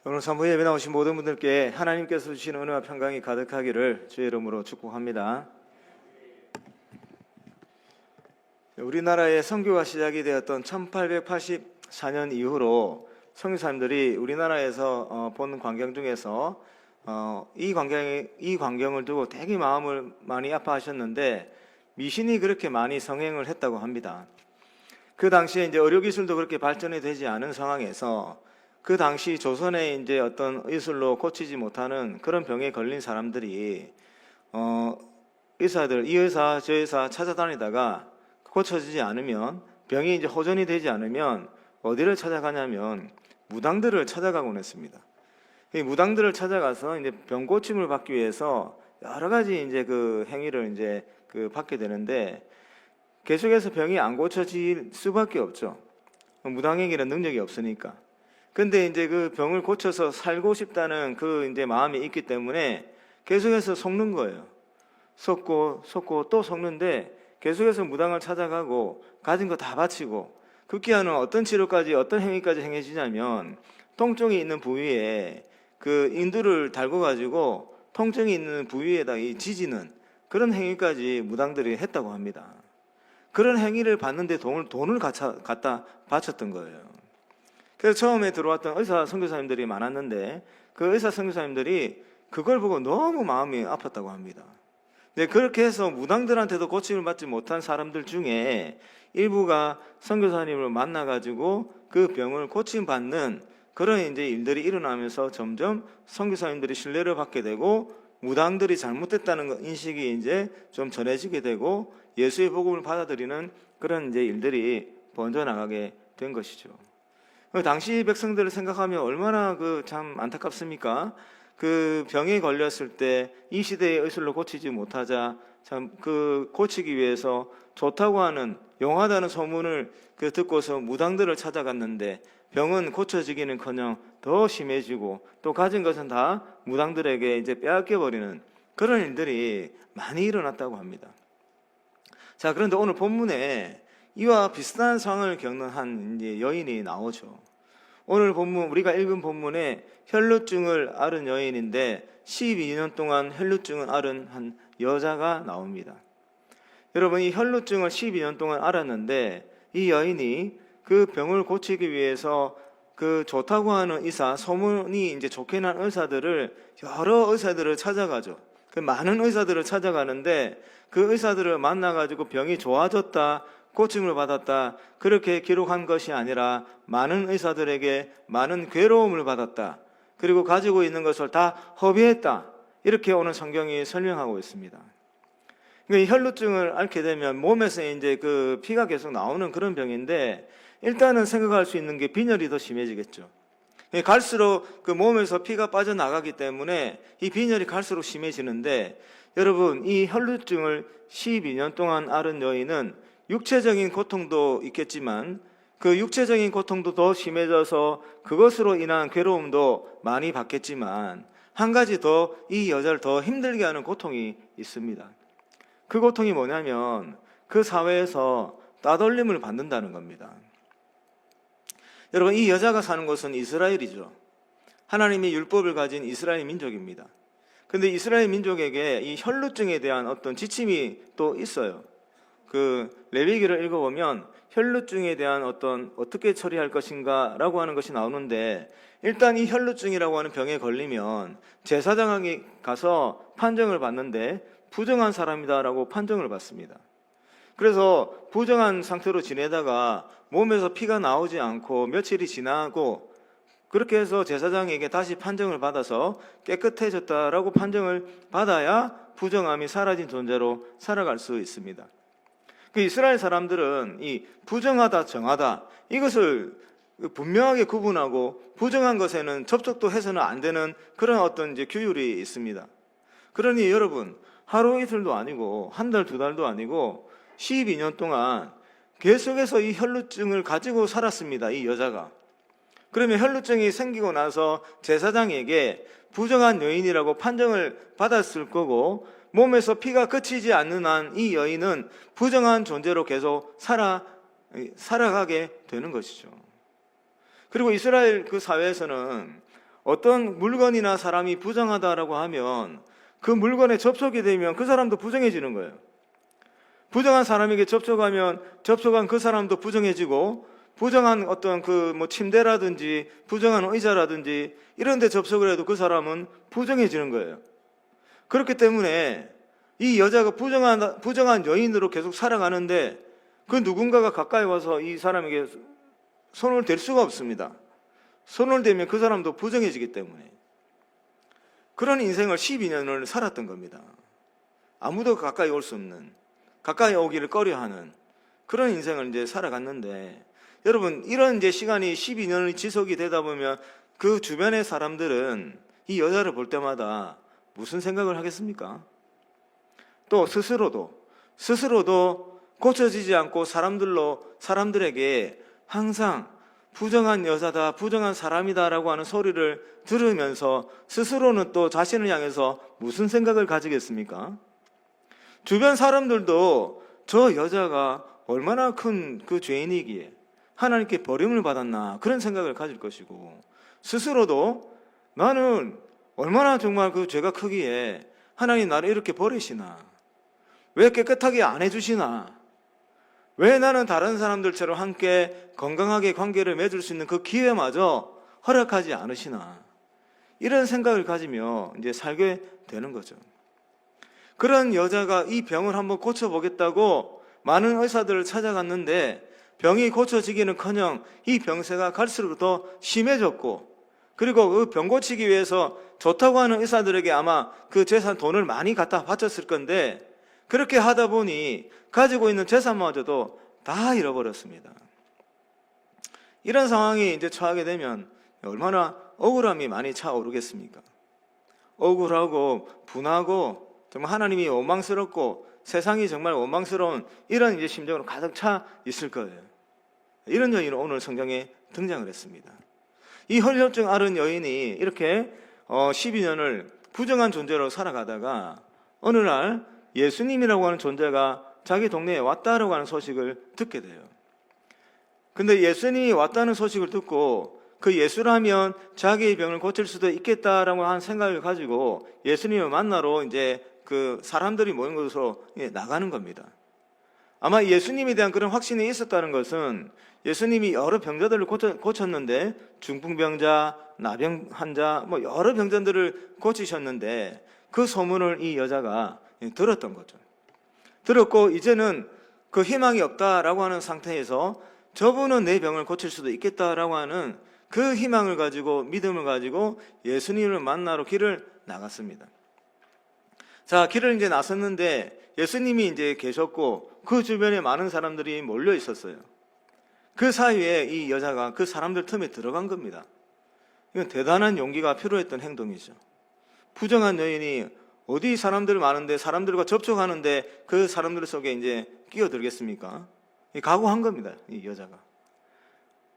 오늘 산부 예배 나오신 모든 분들께 하나님께서 주신 은혜와 평강이 가득하기를 주의 이름으로 축복합니다. 우리나라의 선교가 시작이 되었던 1884년 이후로 선교사님들이 우리나라에서 본 광경 중에서 이 광경을 두고 되게 마음을 많이 아파하셨는데 미신이 그렇게 많이 성행을 했다고 합니다. 그 당시에 이제 의료기술도 그렇게 발전이 되지 않은 상황에서 그 당시 조선의 이제 어떤 의술로 고치지 못하는 그런 병에 걸린 사람들이 의사들 이 의사 저 의사 찾아다니다가 고쳐지지 않으면 병이 이제 호전이 되지 않으면 어디를 찾아가냐면 무당들을 찾아가곤 했습니다. 이 무당들을 찾아가서 이제 병 고침을 받기 위해서 여러 가지 이제 그 행위를 이제 받게 되는데 계속해서 병이 안 고쳐질 수밖에 없죠. 무당에게는 능력이 없으니까. 근데 이제 그 병을 고쳐서 살고 싶다는 그 이제 마음이 있기 때문에 계속해서 속는 거예요. 속고 또 속는데 계속해서 무당을 찾아가고 가진 거 다 바치고 급기야는 어떤 치료까지 어떤 행위까지 행해지냐면 통증이 있는 부위에 그 인두를 달고 가지고 통증이 있는 부위에다 이 지지는 그런 행위까지 무당들이 했다고 합니다. 그런 행위를 받는데 돈을 갖다 바쳤던 거예요. 그래서 처음에 들어왔던 의사 선교사님들이 많았는데 그 의사 선교사님들이 그걸 보고 너무 마음이 아팠다고 합니다. 네, 그렇게 해서 무당들한테도 고침을 받지 못한 사람들 중에 일부가 선교사님을 만나가지고 그 병을 고침받는 그런 이제 일들이 일어나면서 점점 선교사님들이 신뢰를 받게 되고 무당들이 잘못됐다는 인식이 이제 좀 전해지게 되고 예수의 복음을 받아들이는 그런 이제 일들이 번져나가게 된 것이죠. 당시 백성들을 생각하면 얼마나 참 안타깝습니까? 그 병에 걸렸을 때 이 시대의 의술로 고치지 못하자 참 고치기 위해서 좋다고 하는 용하다는 소문을 듣고서 무당들을 찾아갔는데 병은 고쳐지기는커녕 더 심해지고 또 가진 것은 다 무당들에게 이제 빼앗겨 버리는 그런 일들이 많이 일어났다고 합니다. 자, 그런데 오늘 본문에 이와 비슷한 상황을 겪는 한 이제 여인이 나오죠. 오늘 본문 우리가 읽은 본문에 혈루증을 앓은 여인인데 12년 동안 혈루증을 앓은 한 여자가 나옵니다. 여러분, 이 혈루증을 12년 동안 앓았는데 이 여인이 그 병을 고치기 위해서 좋다고 하는 의사, 소문이 이제 좋게 난 여러 의사들을 찾아가죠. 많은 의사들을 찾아가는데 그 의사들을 만나가지고 병이 좋아졌다, 고침을 받았다, 그렇게 기록한 것이 아니라 많은 의사들에게 많은 괴로움을 받았다, 그리고 가지고 있는 것을 다 허비했다, 이렇게 오늘 성경이 설명하고 있습니다. 그러니까 혈루증을 앓게 되면 몸에서 이제 피가 계속 나오는 그런 병인데 일단은 생각할 수 있는 게 빈혈이 더 심해지겠죠. 갈수록 몸에서 피가 빠져나가기 때문에 이 빈혈이 갈수록 심해지는데 여러분, 이 혈루증을 12년 동안 앓은 여인은 육체적인 고통도 있겠지만 그 육체적인 고통도 더 심해져서 그것으로 인한 괴로움도 많이 받겠지만 한 가지 더 이 여자를 더 힘들게 하는 고통이 있습니다. 그 고통이 뭐냐면 그 사회에서 따돌림을 받는다는 겁니다. 여러분, 이 여자가 사는 곳은 이스라엘이죠. 하나님의 율법을 가진 이스라엘 민족입니다. 근데 이스라엘 민족에게 이 혈루증에 대한 어떤 지침이 또 있어요. 레위기를 읽어보면 혈루증에 대한 어떻게 처리할 것인가 라고 하는 것이 나오는데 일단 이 혈루증이라고 하는 병에 걸리면 제사장에게 가서 판정을 받는데 부정한 사람이다 라고 판정을 받습니다. 그래서 부정한 상태로 지내다가 몸에서 피가 나오지 않고 며칠이 지나고 그렇게 해서 제사장에게 다시 판정을 받아서 깨끗해졌다라고 판정을 받아야 부정함이 사라진 존재로 살아갈 수 있습니다. 이스라엘 사람들은 이 부정하다, 정하다 이것을 분명하게 구분하고 부정한 것에는 접촉도 해서는 안 되는 그런 어떤 이제 규율이 있습니다. 그러니 여러분, 하루 이틀도 아니고 한 달, 두 달도 아니고 12년 동안 계속해서 이 혈루증을 가지고 살았습니다, 이 여자가. 그러면 혈루증이 생기고 나서 제사장에게 부정한 여인이라고 판정을 받았을 거고 몸에서 피가 그치지 않는 한 이 여인은 부정한 존재로 계속 살아가게 되는 것이죠. 그리고 이스라엘 그 사회에서는 어떤 물건이나 사람이 부정하다라고 하면 그 물건에 접촉이 되면 그 사람도 부정해지는 거예요. 부정한 사람에게 접촉한 그 사람도 부정해지고, 부정한 어떤 침대라든지 부정한 의자라든지 이런 데 접촉을 해도 그 사람은 부정해지는 거예요. 그렇기 때문에 이 여자가 부정한 여인으로 계속 살아가는데 그 누군가가 가까이 와서 이 사람에게 손을 댈 수가 없습니다. 손을 대면 그 사람도 부정해지기 때문에. 그런 인생을 12년을 살았던 겁니다. 아무도 가까이 올 수 없는, 가까이 오기를 꺼려하는 그런 인생을 이제 살아갔는데, 여러분, 이런 이제 시간이 12년이 지속이 되다 보면 그 주변의 사람들은 이 여자를 볼 때마다 무슨 생각을 하겠습니까? 또 스스로도 고쳐지지 않고 사람들에게 항상 부정한 여자다, 부정한 사람이다라고 하는 소리를 들으면서 스스로는 또 자신을 향해서 무슨 생각을 가지겠습니까? 주변 사람들도 저 여자가 얼마나 큰 그 죄인이기에 하나님께 버림을 받았나, 그런 생각을 가질 것이고, 스스로도 나는 얼마나 정말 그 죄가 크기에 하나님 나를 이렇게 버리시나, 왜 깨끗하게 안 해주시나, 왜 나는 다른 사람들처럼 함께 건강하게 관계를 맺을 수 있는 그 기회마저 허락하지 않으시나, 이런 생각을 가지며 이제 살게 되는 거죠. 그런 여자가 이 병을 한번 고쳐보겠다고 많은 의사들을 찾아갔는데 병이 고쳐지기는커녕 이 병세가 갈수록 더 심해졌고, 그리고 그 병 고치기 위해서 좋다고 하는 의사들에게 아마 그 재산 돈을 많이 갖다 바쳤을 건데, 그렇게 하다 보니 가지고 있는 재산마저도 다 잃어버렸습니다. 이런 상황이 이제 처하게 되면 얼마나 억울함이 많이 차오르겠습니까? 억울하고 분하고 정말 하나님이 원망스럽고 세상이 정말 원망스러운 이런 이제 심정으로 가득 차 있을 거예요. 이런 여인은 오늘 성경에 등장을 했습니다. 이 혈혈증 앓은 여인이 이렇게 12년을 부정한 존재로 살아가다가 어느 날 예수님이라고 하는 존재가 자기 동네에 왔다라고 하는 소식을 듣게 돼요. 근데 예수님이 왔다는 소식을 듣고 그 예수라면 자기의 병을 고칠 수도 있겠다라고 하는 생각을 가지고 예수님을 만나러 이제 그 사람들이 모인 곳으로 나가는 겁니다. 아마 예수님에 대한 그런 확신이 있었다는 것은 예수님이 여러 병자들을 고쳤는데, 중풍병자, 나병 환자, 여러 병자들을 고치셨는데 그 소문을 이 여자가 들었던 거죠. 들었고 이제는 그 희망이 없다라고 하는 상태에서 저분은 내 병을 고칠 수도 있겠다라고 하는 그 희망을 가지고, 믿음을 가지고 예수님을 만나러 길을 나갔습니다. 자, 길을 이제 나섰는데 예수님이 이제 계셨고 그 주변에 많은 사람들이 몰려 있었어요. 그 사이에 이 여자가 그 사람들 틈에 들어간 겁니다. 이건 대단한 용기가 필요했던 행동이죠. 부정한 여인이 어디 사람들 많은데 사람들과 접촉하는데 그 사람들 속에 이제 끼어들겠습니까? 각오한 겁니다, 이 여자가.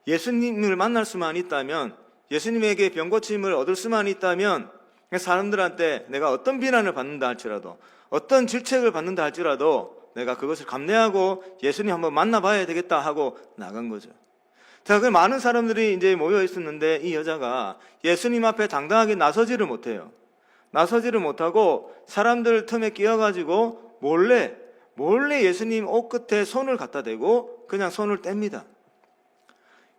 예수님을 만날 수만 있다면, 예수님에게 병고침을 얻을 수만 있다면 사람들한테 내가 어떤 비난을 받는다 할지라도, 어떤 질책을 받는다 할지라도 내가 그것을 감내하고 예수님 한번 만나봐야 되겠다 하고 나간 거죠. 자, 그 많은 사람들이 이제 모여 있었는데 이 여자가 예수님 앞에 당당하게 나서지를 못해요. 나서지를 못하고 사람들 틈에 끼어가지고 몰래 예수님 옷 끝에 손을 갖다 대고 그냥 손을 뗍니다.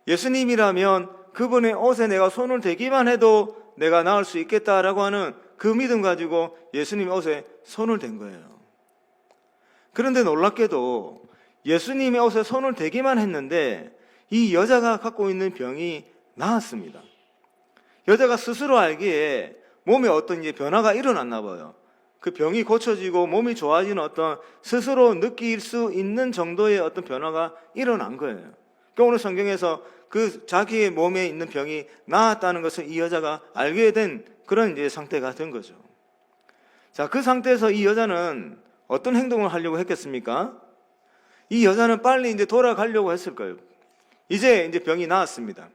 예수님이라면 그분의 옷에 내가 손을 대기만 해도 내가 나을 수 있겠다라고 하는 그 믿음 가지고 예수님 옷에 손을 댄 거예요. 그런데 놀랍게도 예수님의 옷에 손을 대기만 했는데 이 여자가 갖고 있는 병이 나았습니다. 여자가 스스로 알기에 몸에 어떤 이제 변화가 일어났나 봐요. 그 병이 고쳐지고 몸이 좋아지는 어떤 스스로 느낄 수 있는 정도의 어떤 변화가 일어난 거예요. 그러니까 오늘 성경에서 그 자기의 몸에 있는 병이 나았다는 것을 이 여자가 알게 된 그런 이제 상태가 된 거죠. 자, 그 상태에서 이 여자는 어떤 행동을 하려고 했겠습니까? 이 여자는 빨리 이제 돌아가려고 했을 거예요. 이제 병이 나았습니다.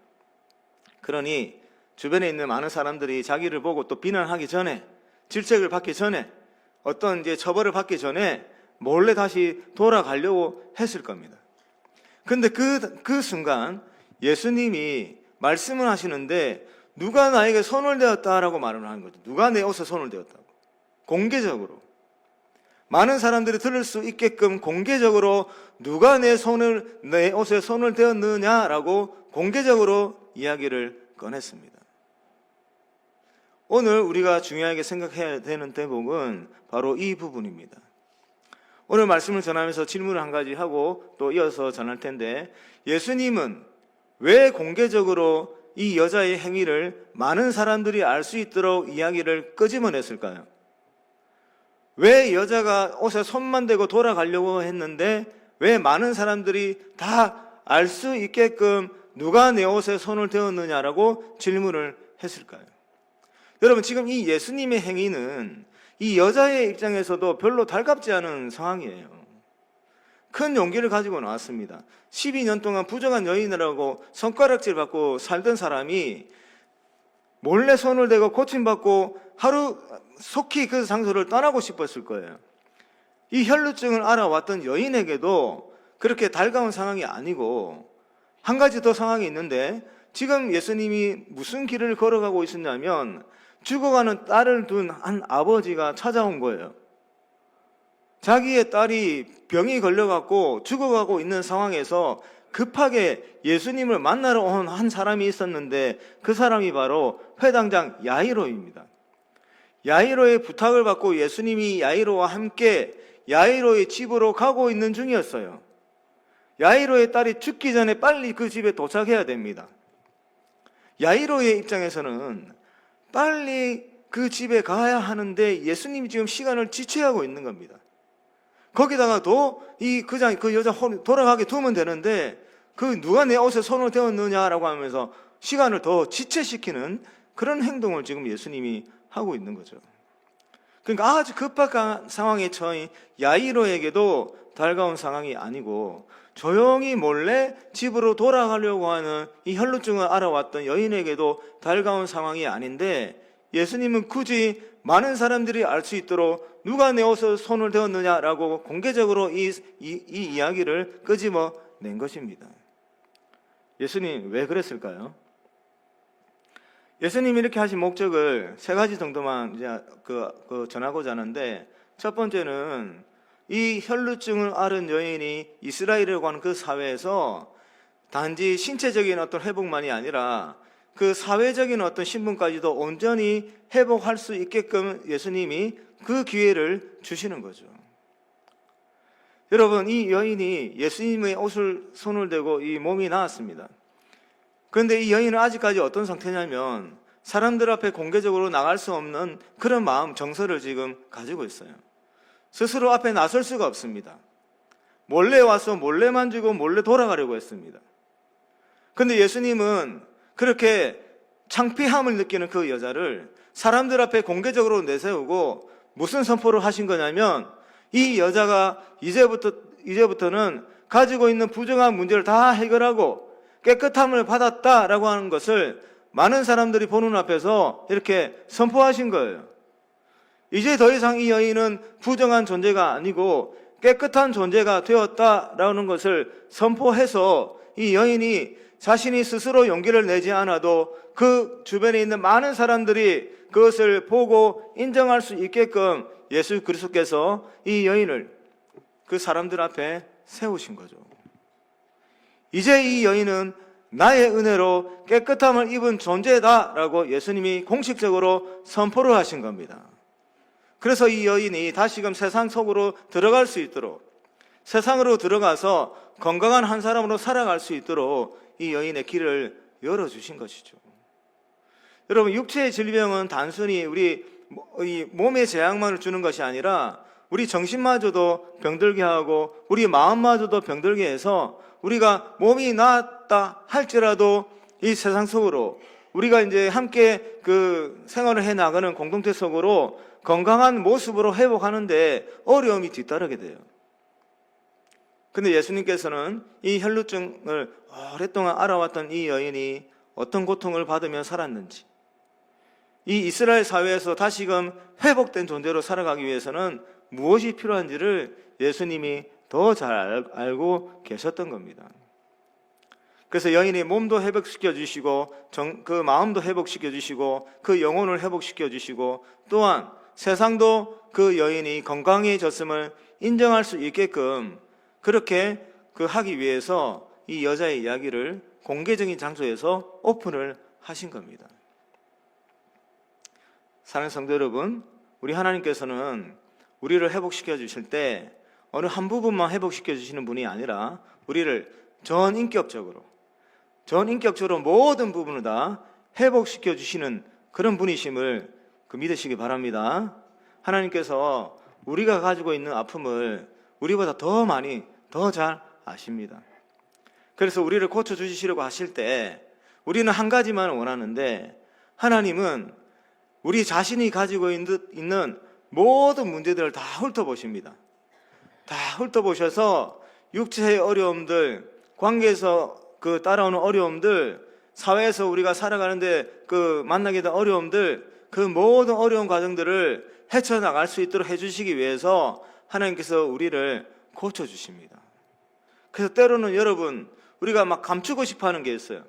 그러니 주변에 있는 많은 사람들이 자기를 보고 또 비난하기 전에, 질책을 받기 전에, 어떤 이제 처벌을 받기 전에 몰래 다시 돌아가려고 했을 겁니다. 근데 그 순간 예수님이 말씀을 하시는데 누가 나에게 손을 대었다라고 말을 하는 거죠. 누가 내 옷에 손을 대었다고. 공개적으로. 많은 사람들이 들을 수 있게끔 공개적으로 누가 내 옷에 손을 대었느냐라고 공개적으로 이야기를 꺼냈습니다. 오늘 우리가 중요하게 생각해야 되는 대목은 바로 이 부분입니다. 오늘 말씀을 전하면서 질문을 한 가지 하고 또 이어서 전할 텐데, 예수님은 왜 공개적으로 이 여자의 행위를 많은 사람들이 알 수 있도록 이야기를 끄집어냈을까요? 왜 여자가 옷에 손만 대고 돌아가려고 했는데 왜 많은 사람들이 다 알 수 있게끔 누가 내 옷에 손을 대었느냐라고 질문을 했을까요? 여러분, 지금 이 예수님의 행위는 이 여자의 입장에서도 별로 달갑지 않은 상황이에요. 큰 용기를 가지고 나왔습니다. 12년 동안 부정한 여인이라고 손가락질 받고 살던 사람이 몰래 손을 대고 고침받고 하루 속히 그 장소를 떠나고 싶었을 거예요. 이 혈루증을 알아왔던 여인에게도 그렇게 달가운 상황이 아니고, 한 가지 더 상황이 있는데, 지금 예수님이 무슨 길을 걸어가고 있었냐면 죽어가는 딸을 둔 한 아버지가 찾아온 거예요. 자기의 딸이 병이 걸려갖고 죽어가고 있는 상황에서 급하게 예수님을 만나러 온 한 사람이 있었는데, 그 사람이 바로 회당장 야이로입니다. 야이로의 부탁을 받고 예수님이 야이로와 함께 야이로의 집으로 가고 있는 중이었어요. 야이로의 딸이 죽기 전에 빨리 그 집에 도착해야 됩니다. 야이로의 입장에서는 빨리 그 집에 가야 하는데 예수님이 지금 시간을 지체하고 있는 겁니다. 거기다가 그 여자 돌아가게 두면 되는데, 그 누가 내 옷에 손을 대었느냐라고 하면서 시간을 더 지체시키는 그런 행동을 지금 예수님이 하고 있는 거죠. 그러니까 아주 급박한 상황에 처한 야이로에게도 달가운 상황이 아니고, 조용히 몰래 집으로 돌아가려고 하는 이 혈루증을 알아왔던 여인에게도 달가운 상황이 아닌데, 예수님은 굳이 많은 사람들이 알 수 있도록 누가 내 옷에 손을 대었느냐라고 공개적으로 이 이야기를 끄집어낸 것입니다. 예수님 왜 그랬을까요? 예수님이 이렇게 하신 목적을 세 가지 정도만 이제 전하고자 하는데, 첫 번째는 이 혈루증을 앓은 여인이 이스라엘이라고 하는 그 사회에서 단지 신체적인 어떤 회복만이 아니라 그 사회적인 어떤 신분까지도 온전히 회복할 수 있게끔 예수님이 그 기회를 주시는 거죠. 여러분, 이 여인이 예수님의 옷을 손을 대고 이 몸이 나았습니다. 그런데 이 여인은 아직까지 어떤 상태냐면 사람들 앞에 공개적으로 나갈 수 없는 그런 마음, 정서를 지금 가지고 있어요. 스스로 앞에 나설 수가 없습니다. 몰래 와서 몰래 만지고 몰래 돌아가려고 했습니다. 그런데 예수님은 그렇게 창피함을 느끼는 그 여자를 사람들 앞에 공개적으로 내세우고 무슨 선포를 하신 거냐면, 이 여자가 이제부터는 가지고 있는 부정한 문제를 다 해결하고 깨끗함을 받았다라고 하는 것을 많은 사람들이 보는 앞에서 이렇게 선포하신 거예요. 이제 더 이상 이 여인은 부정한 존재가 아니고 깨끗한 존재가 되었다라는 것을 선포해서 이 여인이 자신이 스스로 용기를 내지 않아도 그 주변에 있는 많은 사람들이 그것을 보고 인정할 수 있게끔 예수 그리스도께서 이 여인을 그 사람들 앞에 세우신 거죠. 이제 이 여인은 나의 은혜로 깨끗함을 입은 존재다라고 예수님이 공식적으로 선포를 하신 겁니다. 그래서 이 여인이 다시금 세상 속으로 들어갈 수 있도록, 세상으로 들어가서 건강한 한 사람으로 살아갈 수 있도록 이 여인의 길을 열어주신 것이죠. 여러분, 육체의 질병은 단순히 우리 몸의 재앙만을 주는 것이 아니라 우리 정신마저도 병들게 하고 우리 마음마저도 병들게 해서 우리가 몸이 나았다 할지라도 이 세상 속으로 우리가 이제 함께 그 생활을 해 나가는 공동체 속으로 건강한 모습으로 회복하는데 어려움이 뒤따르게 돼요. 근데 예수님께서는 이 혈루증을 오랫동안 알아왔던 이 여인이 어떤 고통을 받으며 살았는지, 이 이스라엘 사회에서 다시금 회복된 존재로 살아가기 위해서는 무엇이 필요한지를 예수님이 더 잘 알고 계셨던 겁니다. 그래서 여인의 몸도 회복시켜 주시고 그 마음도 회복시켜 주시고 그 영혼을 회복시켜 주시고 또한 세상도 그 여인이 건강해졌음을 인정할 수 있게끔 그렇게 하기 위해서 이 여자의 이야기를 공개적인 장소에서 오픈을 하신 겁니다. 사랑하는 성도 여러분, 우리 하나님께서는 우리를 회복시켜 주실 때 어느 한 부분만 회복시켜 주시는 분이 아니라 우리를 전인격적으로 모든 부분을 다 회복시켜 주시는 그런 분이심을 믿으시기 바랍니다. 하나님께서 우리가 가지고 있는 아픔을 우리보다 더 많이 더 잘 아십니다. 그래서 우리를 고쳐주시려고 하실 때 우리는 한 가지만 원하는데 하나님은 우리 자신이 가지고 있는 모든 문제들을 다 훑어보십니다. 다 훑어보셔서 육체의 어려움들, 관계에서 따라오는 어려움들, 사회에서 우리가 살아가는데 만나게 된 어려움들, 그 모든 어려운 과정들을 헤쳐나갈 수 있도록 해주시기 위해서 하나님께서 우리를 고쳐주십니다. 그래서 때로는 여러분, 우리가 막 감추고 싶어 하는 게 있어요.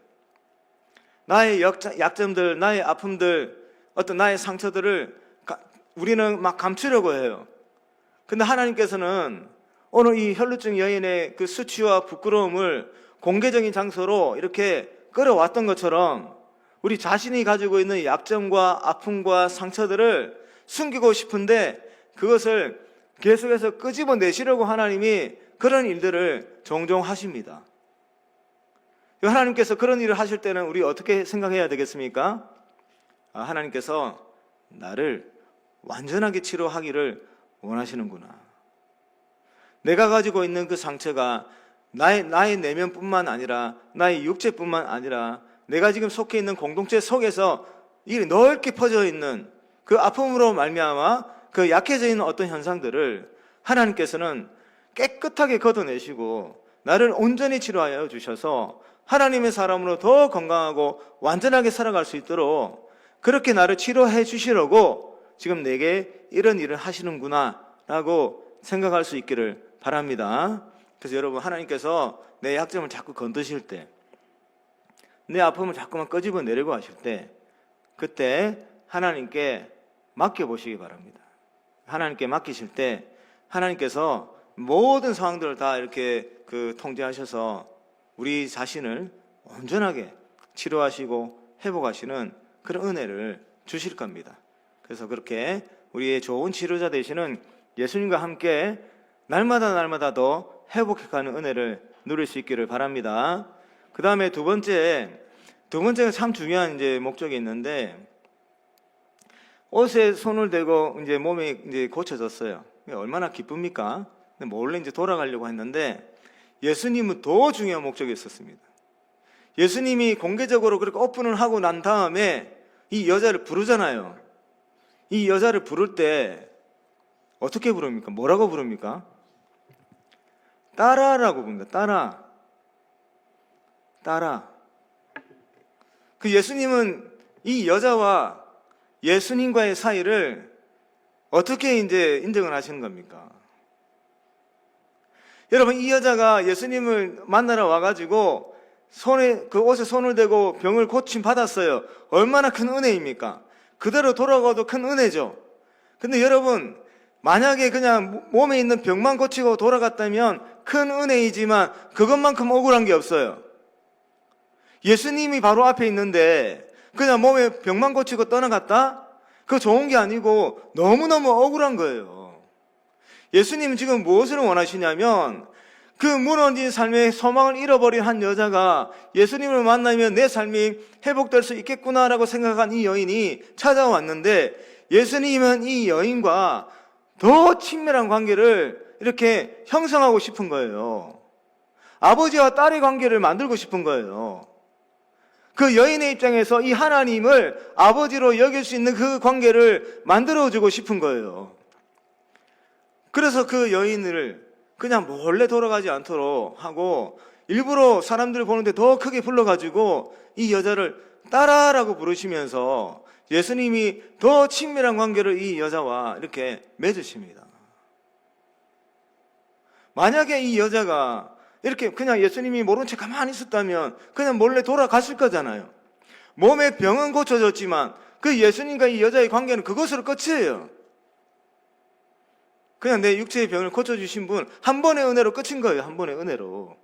나의 약점들, 나의 아픔들, 어떤 나의 상처들을 우리는 막 감추려고 해요. 근데 하나님께서는 오늘 이 혈루증 여인의 그 수치와 부끄러움을 공개적인 장소로 이렇게 끌어왔던 것처럼 우리 자신이 가지고 있는 약점과 아픔과 상처들을 숨기고 싶은데 그것을 계속해서 끄집어내시려고 하나님이 그런 일들을 종종 하십니다. 하나님께서 그런 일을 하실 때는 우리 어떻게 생각해야 되겠습니까? 하나님께서 나를 완전하게 치료하기를 원하시는구나. 내가 가지고 있는 그 상처가 나의 내면뿐만 아니라 나의 육체뿐만 아니라 내가 지금 속해 있는 공동체 속에서 이 넓게 퍼져 있는 그 아픔으로 말미암아 그 약해져 있는 어떤 현상들을 하나님께서는 깨끗하게 걷어내시고 나를 온전히 치료하여 주셔서 하나님의 사람으로 더 건강하고 완전하게 살아갈 수 있도록 그렇게 나를 치료해 주시려고 지금 내게 이런 일을 하시는구나 라고 생각할 수 있기를 바랍니다. 그래서 여러분, 하나님께서 내 약점을 자꾸 건드실 때, 내 아픔을 자꾸만 끄집어내려고 하실 때, 그때 하나님께 맡겨보시기 바랍니다. 하나님께 맡기실 때 하나님께서 모든 상황들을 다 이렇게 통제하셔서 우리 자신을 온전하게 치료하시고 회복하시는 그런 은혜를 주실 겁니다. 그래서 그렇게 우리의 좋은 치료자 되시는 예수님과 함께 날마다 더 회복해가는 은혜를 누릴 수 있기를 바랍니다. 그 다음에 두 번째가 참 중요한 목적이 있는데, 옷에 손을 대고 몸이 고쳐졌어요. 얼마나 기쁩니까? 근데 몰래 돌아가려고 했는데 예수님은 더 중요한 목적이 있었습니다. 예수님이 공개적으로 그렇게 오픈을 하고 난 다음에 이 여자를 부르잖아요. 이 여자를 부를 때 어떻게 부릅니까? 뭐라고 부릅니까? 따라라고 부릅니다. 따라. 그 예수님은 이 여자와 예수님과의 사이를 어떻게 인정을 하시는 겁니까? 여러분, 이 여자가 예수님을 만나러 와가지고 그 옷에 손을 대고 병을 고침 받았어요. 얼마나 큰 은혜입니까? 그대로 돌아가도 큰 은혜죠. 근데 여러분, 만약에 그냥 몸에 있는 병만 고치고 돌아갔다면 큰 은혜이지만 그것만큼 억울한 게 없어요. 예수님이 바로 앞에 있는데 그냥 몸에 병만 고치고 떠나갔다? 그거 좋은 게 아니고 너무너무 억울한 거예요. 예수님은 지금 무엇을 원하시냐면 그 무너진 삶의 소망을 잃어버린 한 여자가 예수님을 만나면 내 삶이 회복될 수 있겠구나라고 생각한 이 여인이 찾아왔는데 예수님은 이 여인과 더 친밀한 관계를 이렇게 형성하고 싶은 거예요. 아버지와 딸의 관계를 만들고 싶은 거예요. 그 여인의 입장에서 이 하나님을 아버지로 여길 수 있는 그 관계를 만들어주고 싶은 거예요. 그래서 그 여인을 그냥 몰래 돌아가지 않도록 하고 일부러 사람들 보는데 더 크게 불러가지고 이 여자를 따라라고 부르시면서 예수님이 더 친밀한 관계를 이 여자와 이렇게 맺으십니다. 만약에 이 여자가 이렇게 그냥 예수님이 모른 채 가만히 있었다면 그냥 몰래 돌아갔을 거잖아요. 몸의 병은 고쳐졌지만 그 예수님과 이 여자의 관계는 그것으로 끝이에요. 그냥 내 육체의 병을 고쳐주신 분 한 번의 은혜로 끝인 거예요. 한 번의 은혜로.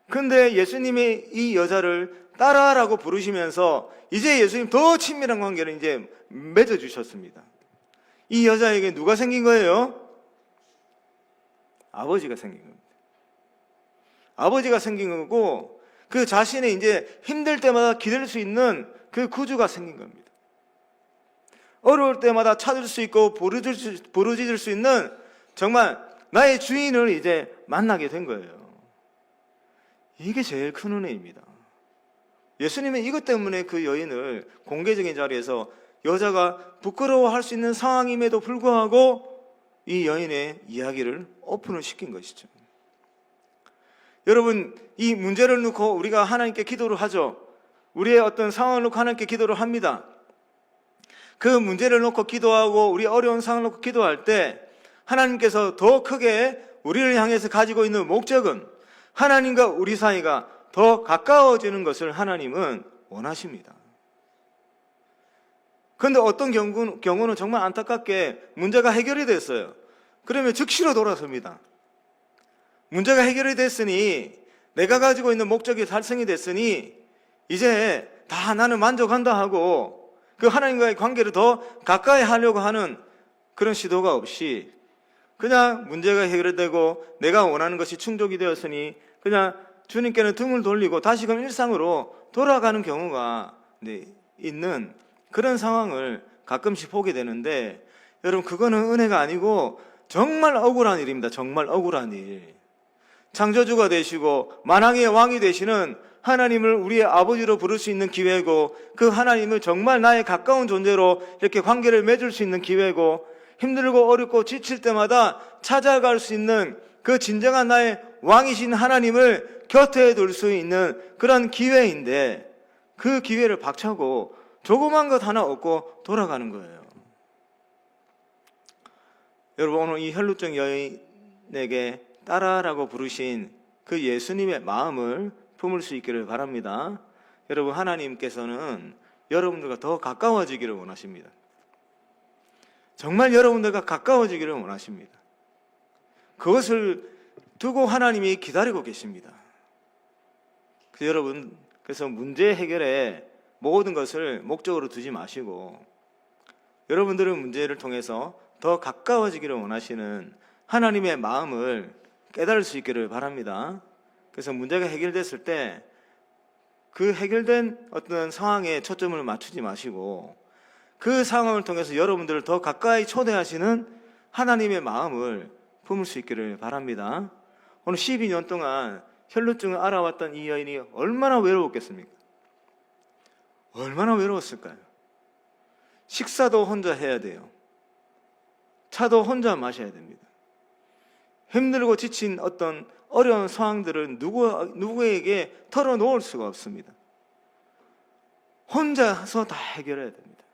근데 예수님이 이 여자를 따라라고 부르시면서 이제 예수님 더 친밀한 관계를 이제 맺어주셨습니다. 이 여자에게 누가 생긴 거예요? 아버지가 생긴 겁니다. 아버지가 생긴 거고 그 자신의 이제 힘들 때마다 기댈 수 있는 그 구주가 생긴 겁니다. 어려울 때마다 찾을 수 있고 부르짖을 수 있는 정말 나의 주인을 이제 만나게 된 거예요. 이게 제일 큰 은혜입니다. 예수님은 이것 때문에 그 여인을 공개적인 자리에서 여자가 부끄러워할 수 있는 상황임에도 불구하고 이 여인의 이야기를 오픈을 시킨 것이죠. 여러분, 이 문제를 놓고 우리가 하나님께 기도를 하죠. 우리의 어떤 상황을 놓고 하나님께 기도를 합니다. 그 문제를 놓고 기도하고 우리 어려운 상황을 놓고 기도할 때 하나님께서 더 크게 우리를 향해서 가지고 있는 목적은 하나님과 우리 사이가 더 가까워지는 것을 하나님은 원하십니다. 그런데 어떤 경우는 정말 안타깝게 문제가 해결이 됐어요. 그러면 즉시로 돌아섭니다. 문제가 해결이 됐으니 내가 가지고 있는 목적이 달성이 됐으니 이제 다 나는 만족한다 하고 그 하나님과의 관계를 더 가까이 하려고 하는 그런 시도가 없이 그냥 문제가 해결되고 내가 원하는 것이 충족이 되었으니 그냥 주님께는 등을 돌리고 다시금 일상으로 돌아가는 경우가 있는 그런 상황을 가끔씩 보게 되는데 여러분 그거는 은혜가 아니고 정말 억울한 일입니다. 정말 억울한 일. 창조주가 되시고 만왕의 왕이 되시는 하나님을 우리의 아버지로 부를 수 있는 기회고 그 하나님을 정말 나의 가까운 존재로 이렇게 관계를 맺을 수 있는 기회고 힘들고 어렵고 지칠 때마다 찾아갈 수 있는 그 진정한 나의 왕이신 하나님을 곁에 둘 수 있는 그런 기회인데 그 기회를 박차고 조그만 것 하나 얻고 돌아가는 거예요. 여러분 오늘 이 혈루증 여인에게 따라라고 부르신 그 예수님의 마음을 품을 수 있기를 바랍니다. 여러분 하나님께서는 여러분들과 더 가까워지기를 원하십니다. 정말 여러분들과 가까워지기를 원하십니다. 그것을 두고 하나님이 기다리고 계십니다. 여러분 그래서 문제 해결에 모든 것을 목적으로 두지 마시고 여러분들의 문제를 통해서 더 가까워지기를 원하시는 하나님의 마음을 깨달을 수 있기를 바랍니다. 그래서 문제가 해결됐을 때 그 해결된 어떤 상황에 초점을 맞추지 마시고 그 상황을 통해서 여러분들을 더 가까이 초대하시는 하나님의 마음을 품을 수 있기를 바랍니다. 오늘 12년 동안 혈루증을 알아왔던 이 여인이 얼마나 외로웠겠습니까? 얼마나 외로웠을까요? 식사도 혼자 해야 돼요. 차도 혼자 마셔야 됩니다. 힘들고 지친 어떤 어려운 상황들을 누구에게 털어놓을 수가 없습니다. 혼자서 다 해결해야 됩니다.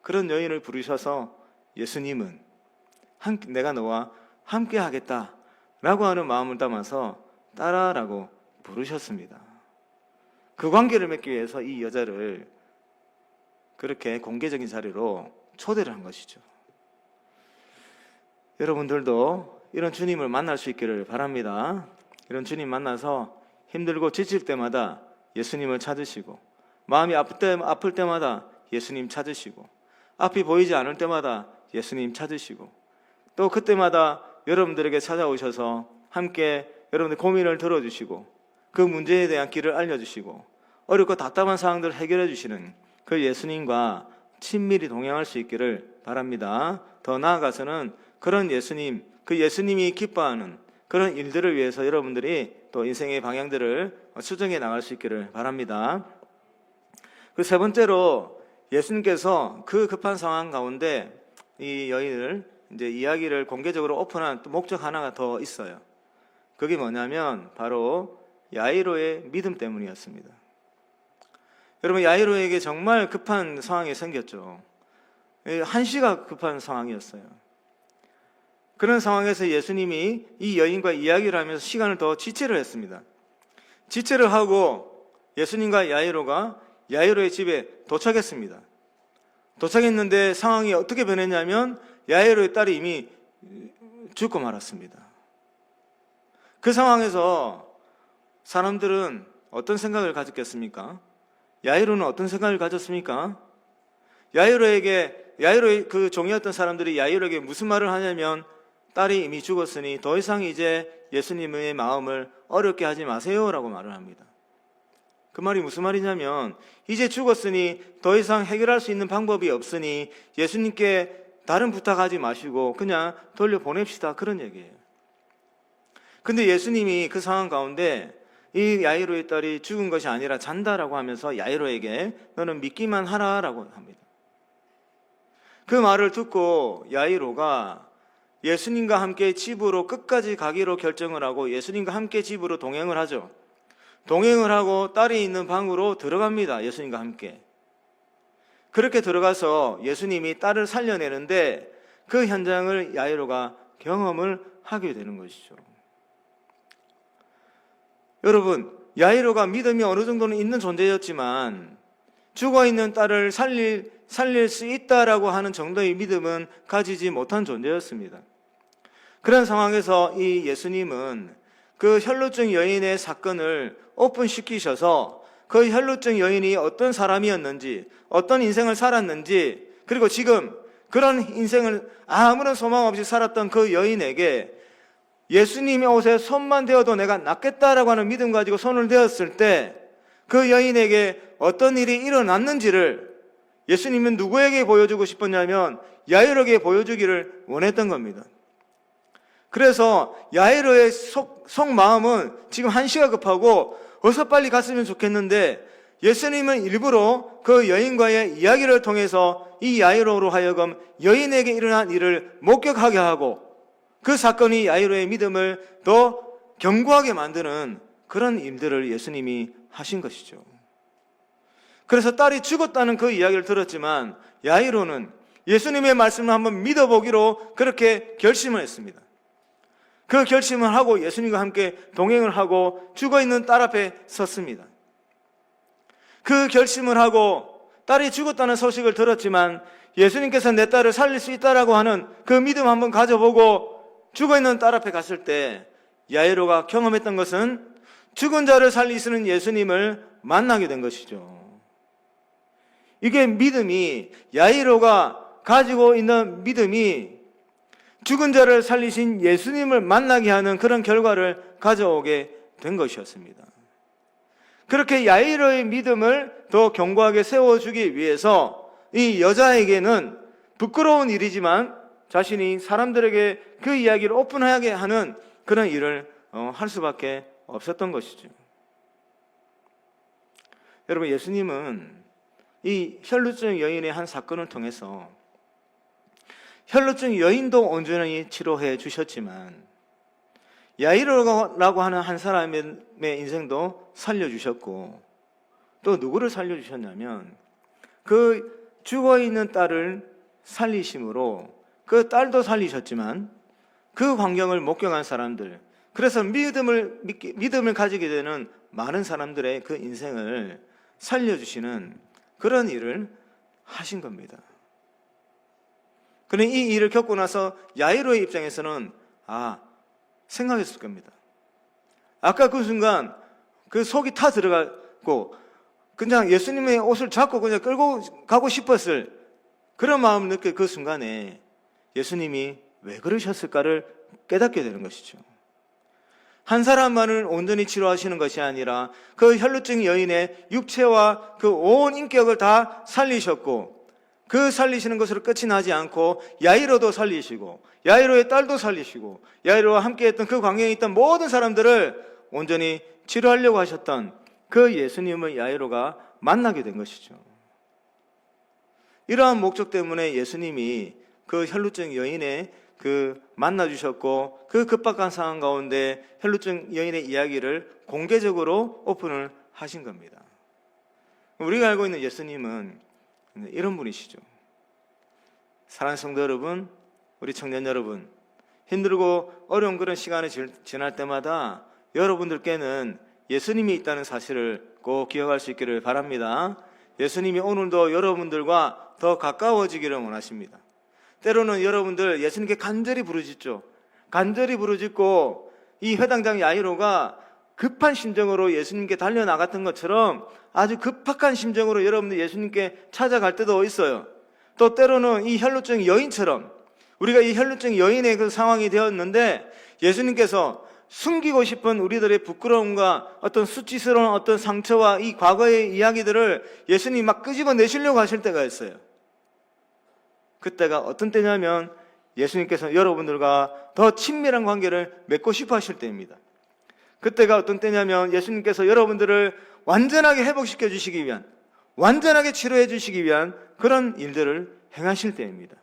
그런 여인을 부르셔서 예수님은 내가 너와 함께 하겠다라고 하는 마음을 담아서 따라라고 부르셨습니다. 그 관계를 맺기 위해서 이 여자를 그렇게 공개적인 자리로 초대를 한 것이죠. 여러분들도 이런 주님을 만날 수 있기를 바랍니다. 이런 주님 만나서 힘들고 지칠 때마다 예수님을 찾으시고 마음이 아플 때마다 예수님 찾으시고 앞이 보이지 않을 때마다 예수님 찾으시고 또 그때마다 여러분들에게 찾아오셔서 함께 여러분들 고민을 들어주시고 그 문제에 대한 길을 알려주시고 어렵고 답답한 상황들을 해결해 주시는 그 예수님과 친밀히 동행할 수 있기를 바랍니다. 더 나아가서는 그런 예수님, 그 예수님이 기뻐하는 그런 일들을 위해서 여러분들이 또 인생의 방향들을 수정해 나갈 수 있기를 바랍니다. 그 세 번째로 예수님께서 그 급한 상황 가운데 이 여인을 이제 이야기를 공개적으로 오픈한 또 목적 하나가 더 있어요. 그게 뭐냐면 바로 야이로의 믿음 때문이었습니다. 여러분 야이로에게 정말 급한 상황이 생겼죠. 한시가 급한 상황이었어요. 그런 상황에서 예수님이 이 여인과 이야기를 하면서 시간을 더 지체를 했습니다. 지체를 하고 예수님과 야이로가 야이로의 집에 도착했습니다. 도착했는데 상황이 어떻게 변했냐면 야이로의 딸이 이미 죽고 말았습니다. 그 상황에서 사람들은 어떤 생각을 가졌겠습니까? 야이로는 어떤 생각을 가졌습니까? 야이로의 그 종이었던 사람들이 야이로에게 무슨 말을 하냐면 딸이 이미 죽었으니 더 이상 이제 예수님의 마음을 어렵게 하지 마세요라고 말을 합니다. 그 말이 무슨 말이냐면 이제 죽었으니 더 이상 해결할 수 있는 방법이 없으니 예수님께 다른 부탁하지 마시고 그냥 돌려보냅시다, 그런 얘기예요. 근데 예수님이 그 상황 가운데 이 야이로의 딸이 죽은 것이 아니라 잔다라고 하면서 야이로에게 너는 믿기만 하라라고 합니다. 그 말을 듣고 야이로가 예수님과 함께 집으로 끝까지 가기로 결정을 하고 예수님과 함께 집으로 동행을 하죠. 동행을 하고 딸이 있는 방으로 들어갑니다. 예수님과 함께. 그렇게 들어가서 예수님이 딸을 살려내는데 그 현장을 야이로가 경험을 하게 되는 것이죠. 여러분, 야이로가 믿음이 어느 정도는 있는 존재였지만 죽어있는 딸을 살릴 수 있다라고 하는 정도의 믿음은 가지지 못한 존재였습니다. 그런 상황에서 이 예수님은 그 혈루증 여인의 사건을 오픈시키셔서 그 혈루증 여인이 어떤 사람이었는지, 어떤 인생을 살았는지, 그리고 지금 그런 인생을 아무런 소망 없이 살았던 그 여인에게 예수님의 옷에 손만 대어도 내가 낫겠다라고 하는 믿음 가지고 손을 대었을 때 그 여인에게 어떤 일이 일어났는지를 예수님은 누구에게 보여주고 싶었냐면 야이로에게 보여주기를 원했던 겁니다. 그래서 야이로의 속마음은 지금 한시가 급하고 어서 빨리 갔으면 좋겠는데 예수님은 일부러 그 여인과의 이야기를 통해서 이 야이로로 하여금 여인에게 일어난 일을 목격하게 하고 그 사건이 야이로의 믿음을 더 견고하게 만드는 그런 일들을 예수님이 하신 것이죠. 그래서 딸이 죽었다는 그 이야기를 들었지만 야이로는 예수님의 말씀을 한번 믿어보기로 그렇게 결심을 했습니다. 그 결심을 하고 예수님과 함께 동행을 하고 죽어있는 딸 앞에 섰습니다. 그 결심을 하고 딸이 죽었다는 소식을 들었지만 예수님께서 내 딸을 살릴 수 있다라고 하는 그 믿음 한번 가져보고 죽어있는 딸 앞에 갔을 때 야이로가 경험했던 것은 죽은 자를 살리시는 예수님을 만나게 된 것이죠. 이게 믿음이, 야이로가 가지고 있는 믿음이 죽은 자를 살리신 예수님을 만나게 하는 그런 결과를 가져오게 된 것이었습니다. 그렇게 야이로의 믿음을 더 견고하게 세워주기 위해서 이 여자에게는 부끄러운 일이지만 자신이 사람들에게 그 이야기를 오픈하게 하는 그런 일을 할 수밖에 없었던 것이죠. 여러분, 예수님은 이 혈루증 여인의 한 사건을 통해서 혈루증 여인도 온전히 치료해 주셨지만 야이로라고 하는 한 사람의 인생도 살려주셨고 또 누구를 살려주셨냐면 그 죽어있는 딸을 살리심으로 그 딸도 살리셨지만 그 환경을 목격한 사람들, 그래서 믿음을 가지게 되는 많은 사람들의 그 인생을 살려주시는 그런 일을 하신 겁니다. 그런데 이 일을 겪고 나서 야이로의 입장에서는 생각했을 겁니다. 아까 그 순간 그 속이 타 들어가고 그냥 예수님의 옷을 잡고 그냥 끌고 가고 싶었을 그런 마음을 느낄 그 순간에 예수님이 왜 그러셨을까를 깨닫게 되는 것이죠. 한 사람만을 온전히 치료하시는 것이 아니라 그 혈루증 여인의 육체와 그 온 인격을 다 살리셨고 그 살리시는 것으로 끝이 나지 않고 야이로도 살리시고 야이로의 딸도 살리시고 야이로와 함께했던 그 광경에 있던 모든 사람들을 온전히 치료하려고 하셨던 그 예수님을 야이로가 만나게 된 것이죠. 이러한 목적 때문에 예수님이 그 혈루증 여인의 그 만나주셨고 그 급박한 상황 가운데 혈루증 여인의 이야기를 공개적으로 오픈을 하신 겁니다. 우리가 알고 있는 예수님은 이런 분이시죠. 사랑하는 성도 여러분, 우리 청년 여러분, 힘들고 어려운 그런 시간이 지날 때마다 여러분들께는 예수님이 있다는 사실을 꼭 기억할 수 있기를 바랍니다. 예수님이 오늘도 여러분들과 더 가까워지기를 원하십니다. 때로는 여러분들 예수님께 간절히 부르짖죠. 간절히 부르짖고 이 회당장 야이로가 급한 심정으로 예수님께 달려나갔던 것처럼 아주 급박한 심정으로 여러분들 예수님께 찾아갈 때도 있어요. 또 때로는 이 혈루증 여인처럼 우리가 이 혈루증 여인의 그 상황이 되었는데 예수님께서 숨기고 싶은 우리들의 부끄러움과 어떤 수치스러운 어떤 상처와 이 과거의 이야기들을 예수님이 막 끄집어내시려고 하실 때가 있어요. 그때가 어떤 때냐면 예수님께서 여러분들과 더 친밀한 관계를 맺고 싶어 하실 때입니다. 그때가 어떤 때냐면 예수님께서 여러분들을 완전하게 회복시켜 주시기 위한, 완전하게 치료해 주시기 위한 그런 일들을 행하실 때입니다.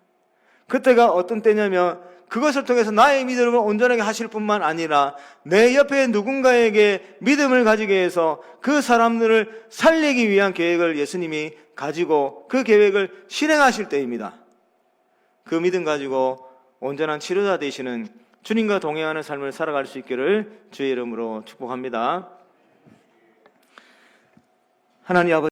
그때가 어떤 때냐면 그것을 통해서 나의 믿음을 온전하게 하실 뿐만 아니라 내 옆에 누군가에게 믿음을 가지게 해서 그 사람들을 살리기 위한 계획을 예수님이 가지고 그 계획을 실행하실 때입니다. 그 믿음 가지고 온전한 치료자 되시는 주님과 동행하는 삶을 살아갈 수 있기를 주의 이름으로 축복합니다. 하나님 아버지,